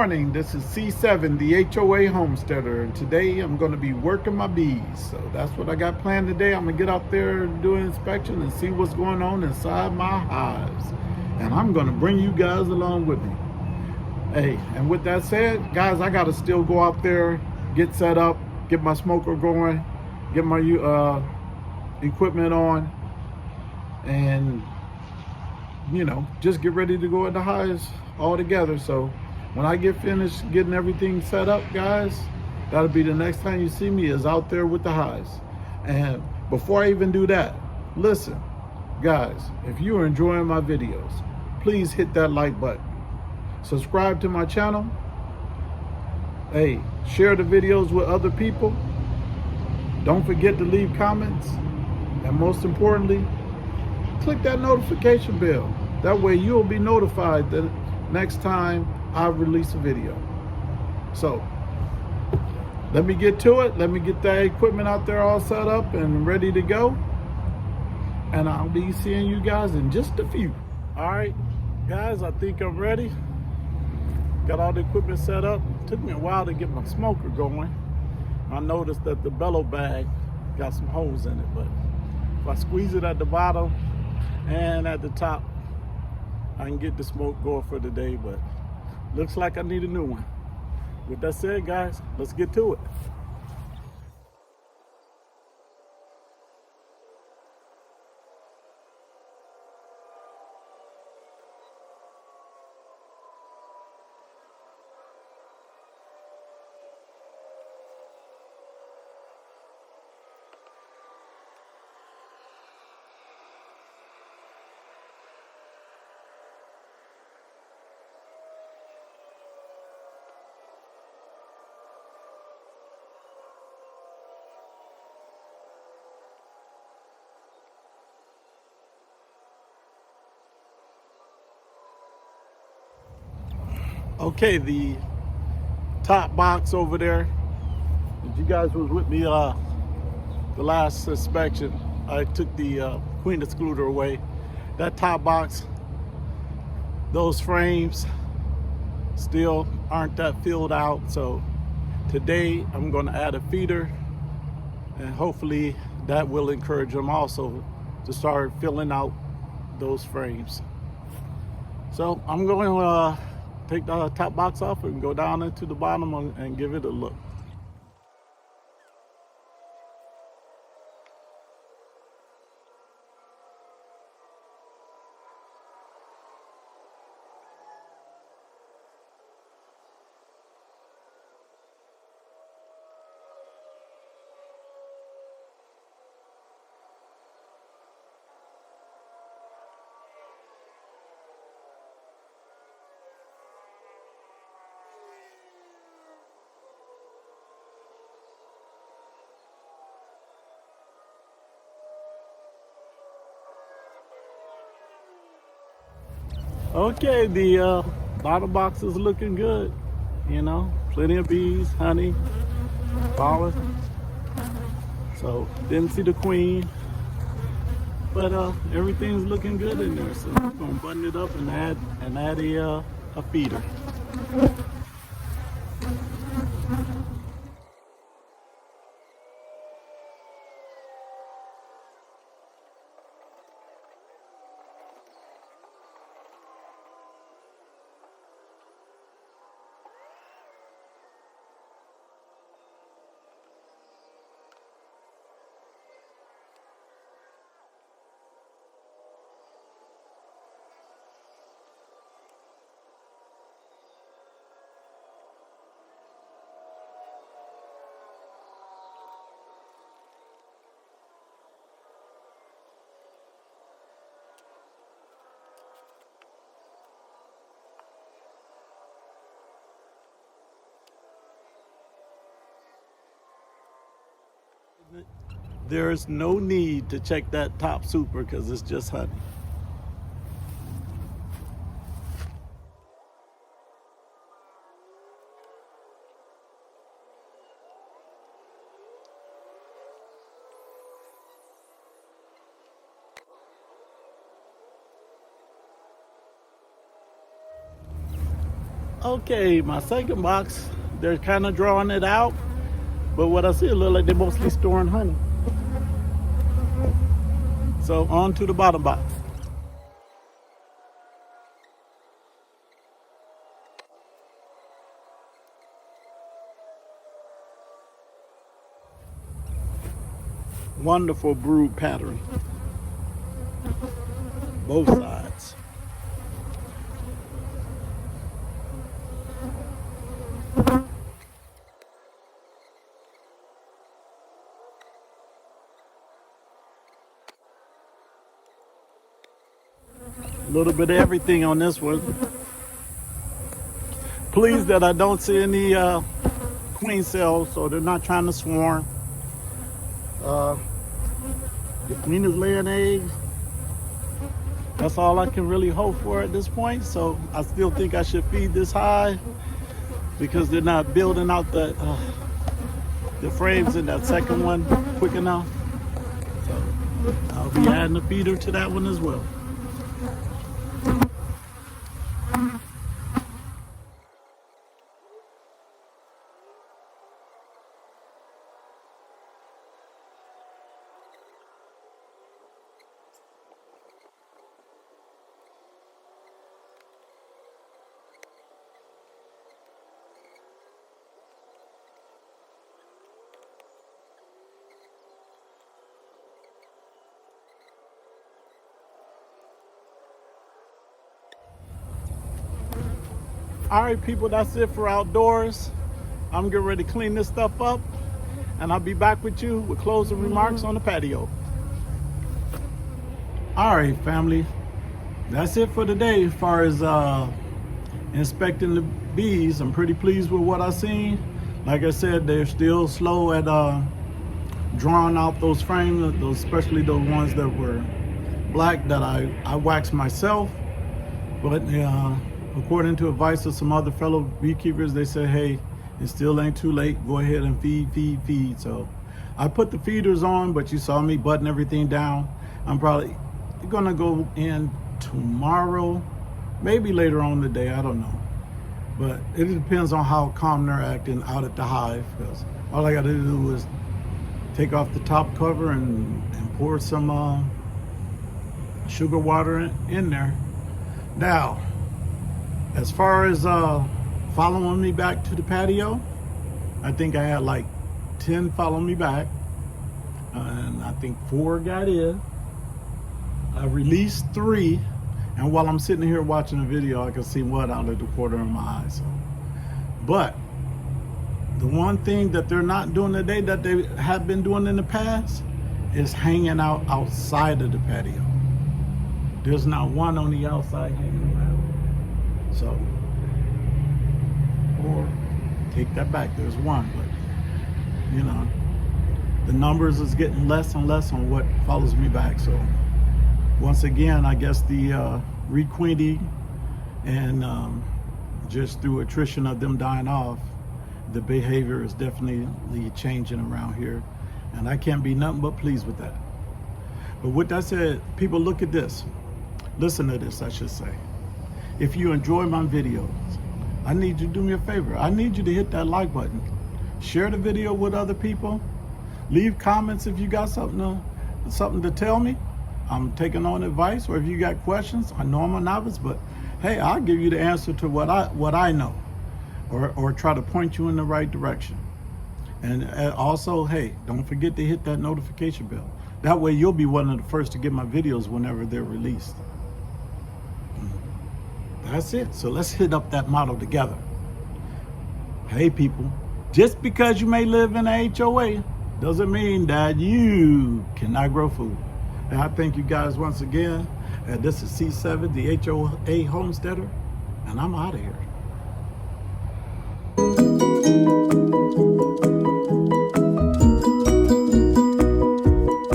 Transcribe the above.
morning. This is C7, the HOA homesteader, and today I'm going to be working my bees. So that's what I got planned today. I'm going to get out there and do an inspection and see what's going on inside my hives. And I'm going to bring you guys along with me. Hey, and with that said, guys, I got to still go out there, get set up, get my smoker going, get my equipment on, and just get ready to go at the hives all together. So when I get finished getting everything set up, guys, that'll be the next time you see me is out there with the hives. And before I even do that, listen, guys, if you are enjoying my videos, please hit that like button. Subscribe to my channel. Hey, share the videos with other people. Don't forget to leave comments. And most importantly, click that notification bell. That way you'll be notified the next time I release a video. So let me get to it. Let me get that equipment out there all set up and ready to go. And I'll be seeing you guys in just a few. All right, guys, I think I'm ready. Got all the equipment set up. Took me a while to get my smoker going. I noticed that the bellow bag got some holes in it, but if I squeeze it at the bottom and at the top, I can get the smoke going for the day, but looks like I need a new one. With that said, guys, let's get to it. Okay, the top box over there, if you guys was with me the last inspection, I took the queen excluder away. That top box, those frames still aren't that filled out, so today I'm going to add a feeder, and hopefully that will encourage them also to start filling out those frames. So I'm going to take the top box off and go down into the bottom and give it a look. Okay, the bottom box is looking good. Plenty of bees, honey, pollen. So didn't see the queen, but everything's looking good in there. So I'm gonna button it up and add a feeder. There is no need to check that top super because it's just honey. Okay, my second box, they're kind of drawing it out, but what I see, it look like they're mostly storing honey. So on to the bottom box. Wonderful brood pattern, both sides. A little bit of everything on this one. Pleased that I don't see any queen cells, so they're not trying to swarm. The queen is laying eggs. That's all I can really hope for at this point. So I still think I should feed this hive because they're not building out the frames in that second one quick enough. So I'll be adding a feeder to that one as well. All right, people, that's it for outdoors. I'm getting ready to clean this stuff up, and I'll be back with you with closing remarks on the patio. All right, family, that's it for today. As far as inspecting the bees, I'm pretty pleased with what I've seen. Like I said, they're still slow at drawing out those frames, especially those ones that were black that I waxed myself. But according to advice of some other fellow beekeepers, they said, hey, it still ain't too late. Go ahead and feed. So I put the feeders on, but you saw me button everything down. I'm probably gonna go in tomorrow, maybe later on today, I don't know. But it depends on how calm they're acting out at the hive, because all I gotta do is take off the top cover and pour some sugar water in there. Now, as far as following me back to the patio, I think I had like 10 follow me back, and I think 4 got in. I released 3, and while I'm sitting here watching the video, I can see what out of the corner of my eye. So, but the one thing that they're not doing today that they have been doing in the past is hanging out outside of the patio. There's not one on the outside hanging around. So, or take that back, there's one, but you know, the numbers is getting less and less on what follows me back. So once again, I guess the requeening and just through attrition of them dying off, the behavior is definitely changing around here, and I can't be nothing but pleased with that. But with that said, people, look at this, listen to this, I should say. If you enjoy my videos, I need you to do me a favor. I need you to hit that like button. Share the video with other people. Leave comments if you got something to tell me. I'm taking on advice, or if you got questions. I know I'm a novice, but hey, I'll give you the answer to what I know, or try to point you in the right direction. And also, hey, don't forget to hit that notification bell. That way you'll be one of the first to get my videos whenever they're released. That's it. So let's hit up that motto together. Hey people, just because you may live in a HOA doesn't mean that you cannot grow food. And I thank you guys once again. This is C7, the HOA homesteader, and I'm out of here.